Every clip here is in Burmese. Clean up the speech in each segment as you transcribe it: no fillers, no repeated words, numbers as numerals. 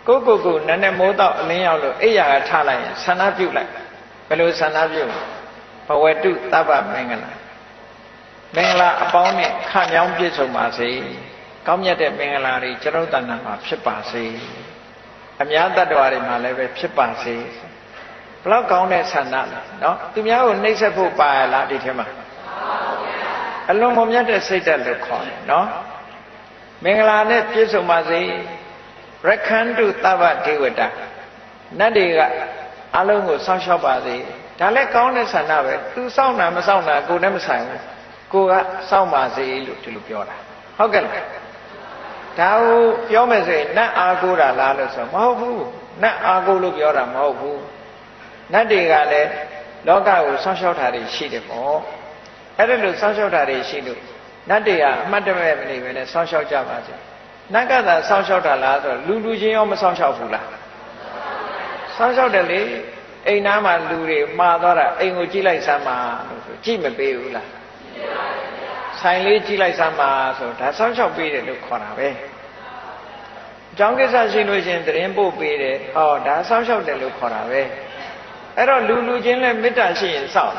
ကိုနည်းနည်းမိုးတော့အလင်းရောက်လို့အိယာကထားလိုက်ရင်ဆန္ဒပြုလိုက်ဘယ်လိုဆန္ဒပြုဘဝတုသဗ္ဗမင်္ဂလာမင်္ဂလာအပေါင်းနဲ့ခမြောင်းပြည့်စုံပါစေကောင်းမြတ်တဲ့မင်္ဂလာတွေကျွန်တော်တဏ္ဍာမှာဖြစ်ပါစေအများတ attva တွေမှာလည်းပဲဖြစ်ပါစေဘလောက်ကောင်းတဲ့ဆန္ဒလားနော်သူများကိုနှိပ်စက်ဖို့ပါရလားဒီထဲမှာအလွန်မမြတ်တဲ့စိတ်ဓာတ်လို့ခေါ်တယ်နော်မင်္ဂလာနဲ့ပြည့်စုံပါစေရခန္တုသဗ္ဗဒေဝတာနတ်တွေကအလုံးကိုစောင့်ရှောက်ပါစေဒါလည်းကောင်းတဲ့ဆန္ဒပဲသူစောင့်တာမစောင့်တာကိုယ်နဲ့မဆိုင်ဘူးကိုကစောင့်ပါစေလို့ဒီလိုပြောတာဟုတ်ကဲ့လားဒါကိုပြောမယ်ဆိုရင်နတ်အားကိုးတာလားလို့ဆိုမဟုတ်ဘူးနတ်အားကိုးလို့ပြောတာမဟုတ်ဘူးနတ်တွေကလည်းလောကကိုစောင့်ရှောက်တာတွေရှိတယ်ပေါ့အဲ့ဒါလို့စောင့်ရှောက်တာတွေရှိလို့နတ်တွေကအမှတ်တမဲ့မနေဘဲနဲ့စောင့်ရှောက်ကြပါစေနတ်ကသာစောင့်ရှောက်တာလားဆိုတော့လူချင်းရောမစောင့်ရှောက်ဘူးလားစောင့်ရှောက်တယ်လေအိမ်သားမှာလူတွေမှားသွားတာအိမ်ကိုကြည့်လိုက်စမ်းပါလို့ဆိုကြည့်မပေးဘူးလားဆိုင်လေးကြည့်လိုက်စမ်းပါဆိုဒါစောင့်ရှောက်ပေးတယ်လို့ခေါ်တာပဲအကြောင်းကိစ္စရှိလို့ရှင်သတင်းပို့ပေးတယ်ဟောဒါစောင့်ရှောက်တယ်လို့ခေါ်တာပဲအဲ့တော့လူချင်းလည်းမေတ္တာရှိရင်စောင့်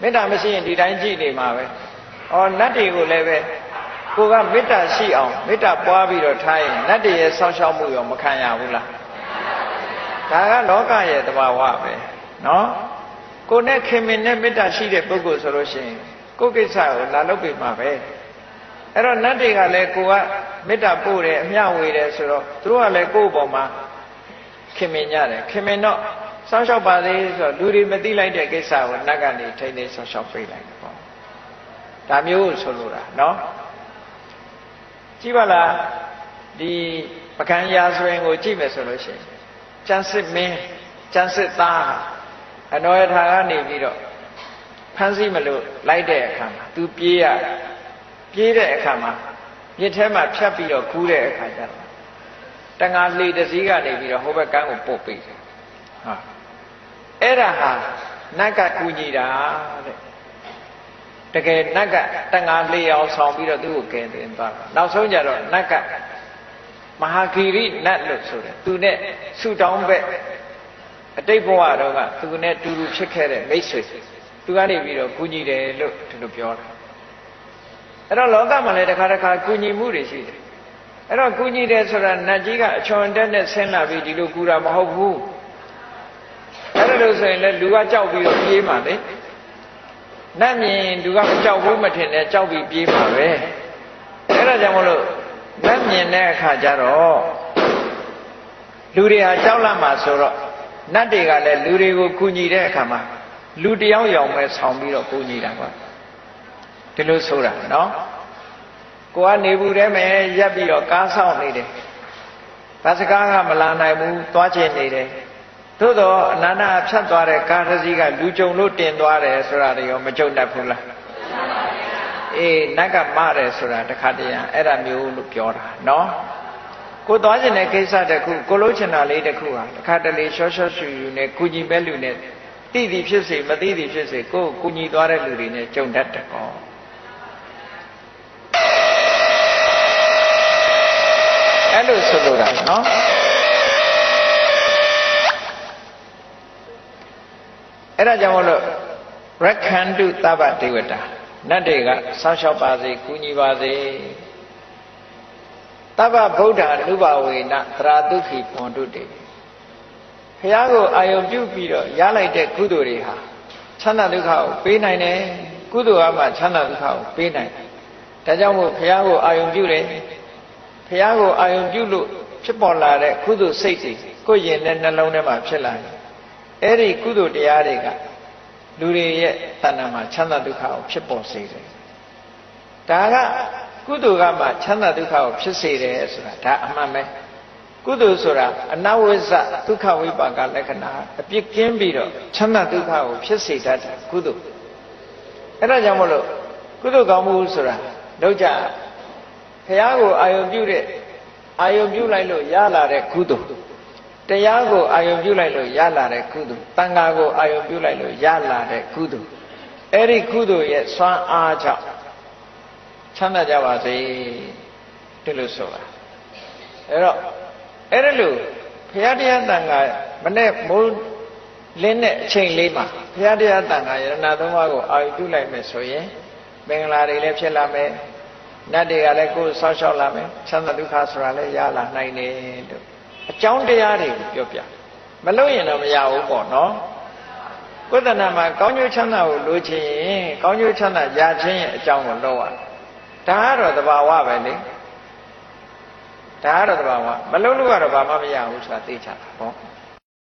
မေတ္တာမရှိရင်ဒီတိုင်းကြည့်နေမှာပဲဩနတ်တွေကိုလည်းပဲကိုကမေတ္တာရှိအောင်မေတ္တာပွားပြီးတော့ထားရင်နတ်တွေရဲ့စောင့်ရှောက်မှုရောမခံရဘူးလားဒါကလောကရဲ့သဘာဝပဲနော်ကိုနဲ့ခင်မင်နဲ့မေတ္တာရှိတဲ့ပုဂ္ဂိုလ်ဆိုလို့ရှိရင်ကိုယ်ကိစ္စကိုလာလုပ်ပေးမှာပဲအဲ့တော့နတ်တွေကလည်းကိုကမေတ္တာပို့တယ်အမျှဝေတယ်ဆိုတော့သူတို့ကလည်းကိုယ့်ဘောမှာခင်မင်ကြတယ်ခင်မင်တော့စောင့်ရှောက်ပါလေဆိုတော့လူတွေမသိလိုက်တဲ့ကိစ္စကိုနတ်ကနေထိန်းသိမ်းစောင့်ရှောက်ပေးလိုက်တယ်ပေါ့ဒါမျိုးဆိုလိုတာနော်ကြည့်ပါလားဒီပကံရာဇဝင်ကိုကြည့်မယ်ဆိုလို့ရှိရင်ကျန်စစ်မင်းကျန်စစ်သားအနောယထာကနေပြီးတော့ဖမ်းဆီးမလို့လိုက်တဲ့အခါမှာသူပြေးတဲ့အခါမှာမြစ်ထဲမှာဖြတ်ပြီးတော့ကူးတဲ့အခါကျတော့တန်ငါလှေတစ်စီးကနေပြီးတော့ဟိုဘက်ကန်းကိုပို့ပေးတယ်ဟာအဲ့ဒါဟာနတ်ကကူညီတာတဲ့တကယ်နတ်ကတန်ငါလှေအောင်ဆောင်ပြီးတော့သူ့ကိုကယ်တင်သွားတာနောက်ဆုံးကြတော့နတ်ကမဟာဂီရိနတ်လို့ဆိုတယ်သူနဲ့ဆူတောင်းဘက်အတိတ်ဘဝတော့ကသူနဲ့တူတူဖြစ်ခဲ့တဲ့မိတ်ဆွေသူကနေပြီးတော့ကူညီတယ်လို့ဒီလိုပြောတာအဲ့တော့လောကမှာလည်းတစ်ခါကူညီမှုတွေရှိတယ်အဲ့တော့ကူညီတယ်ဆိုတာနတ်ကြီးကအချွန်တက်နဲ့ဆင်းလာပြီးဒီလိုကူတာမဟုတ်ဘူးအဲ့ဒါလို့ဆိုရင်လည်းလူကကြောက်ပြီးတော့ပြေးမှာလေနတ်မြင်လူကမကြောက်ဘူးမထင်နဲ့ကြောက်ပြီးပြေးမှာပဲအဲ့ဒါကြောင့်မလို့နတ်မြင်တဲ့အခါကျတော့လူတွေဟာကြောက်လာမှာဆိုတော့နတ်တွေကလည်းလူတွေကိုကူညီတဲ့အခါမှာလူတယောက်ယောင်ပဲဆောင်ပြီးတော့ကူညီတာပါဒီလိုဆိုတာနော်ကိုကနေဘူးထဲမှာရက်ပြီးတော့ကားဆောင်နေတယ်ဘာစကားကမလာနိုင်ဘူးသွားချင်နေတယ်သို့တော့အနန္တဖြတ်သွားတဲ့ကားတစ်စီးကလူကြုံလို့တင်သွားတယ်ဆိုတာတွေရောမကြုံတတ်ဘူးလားအေးနတ်ကမတယ်ဆိုတာတခါတည်းအဲ့ဒါမျိုးလို့ပြောတာနော်ကိုသွားချင်တဲ့ကိစ္စတစ်ခုကိုလို့ချင်တာလေးတစ်ခုဟာတခါတလေရှော့ရှော့ရှူယူနဲ့ကုညီမဲ့လူနဲ့သိသည်ဖြစ်စေမသိသည်ဖြစ်စေကိုကုညီသွားတဲ့လူတွေနဲ့ကြုံတတ်တယ်ကောအဲ့လိုဆိုလိုတာနော်အဲ့ဒါကြောင့်မလို့ရခန္တုသဗ္ဗဒေဝတာနတ်တွေကစောင့်ရှောက်ပါစေကူညီပါစေသဗ္ဗဗုဒ္ဓ ानु ဘဝေနသရာတုခိပွန်တုတေဘုရားကိုအာယုံပြုပြီးတော့ရလိုက်တဲ့ကုသိုလ်တွေဟာချမ်းသာဒုက္ခကိုပေးနိုင်တယ်ကုသိုလ်ကမှချမ်းသာဒုက္ခကိုပေးနိုင်တယ်ဒါကြောင့်မို့ဘုရားကိုအာယုံပြုတယ်ဘုရားကိုအာယုံပြုလို့ဖြစ်ပေါ်လာတဲ့ကုသိုလ်စိတ်တွေကိုယ်ရင်နဲ့နှလုံးထဲမှာဖြစ်လာတယ်အဲ့ဒီကုသိုလ်တရားတွေကလူတွေရဲ့တဏ္ဍာမှာချမ်းသာဒုက္ခကိုဖြစ်ပေါ်စေတယ်ဒါကကုသိုလ်ကမှချမ်းသာဒုက္ခကိုဖြစ်စေတယ်ဆိုတာဒါအမှန်ပဲကုသိုလ်ဆိုတာအနဝိဇ္ဇဒုက္ခဝိပါကလက္ခဏာအပြစ်ကင်းပြီးတော့ချမ်းသာဒုက္ခကိုဖြစ်စေတတ်တယ်ကုသိုလ်အဲ့ဒါကြောင့်မလို့ကုသိုလ်ကောင်းမှုဆိုတာတော့ကြဘုရားကိုအာယုံပြုတဲ့အာယုံပြုလိုက်လို့ရလာတဲ့ကုသိုလ်တရားကိုအာယုံပြုလိုက်လို့ရလာတဲ့ကုသိုလ်တန်ခါကိုအာယုံပြုလိုက်လို့ရလာတဲ့ကုသိုလ်အဲ့ဒီကုသိုလ်ရဲ့စွမ်းအားကြောင့်ချမ်းသာကြပါစေဒီလိုဆိုတာအဲ့တော့အဲ့ဒါလို့ ဘုရားတရားတန်ခါမနဲ့မိုးလင်းတဲ့အချိန်လေးမှာဘုရားတရားတန်ခါယရဏသုံးပါးကိုအာရုံပြုလိုက်မယ်ဆိုရင်မင်္ဂလာတွေလည်းဖြစ်လာမယ်နတ်တွေကလည်းကိုယ်ဆောက်ရှောက်လာမယ်ချမ်းသာဒုက္ခဆိုတာလည်းရလာနိုင်တယ်လို့အကြောင်းတရားတွေကိုပြောပြမလို့ရင်တော့မရဘူးပေါ့နော်ကိုယ်တဏ္ဍာမှာကောင်းကျိုးချမ်းသာကိုလိုချင်ရင်ကောင်းကျိုးချမ်းသာရခြင်းရဲ့အကြောင်းကိုလုပ်ရဒါကတော့သဘာဝပဲလေဒါကတော့သဘာဝမလုပ်လို့ကတော့ဘာမှမရဘူးဆိုတာသိချတာဟော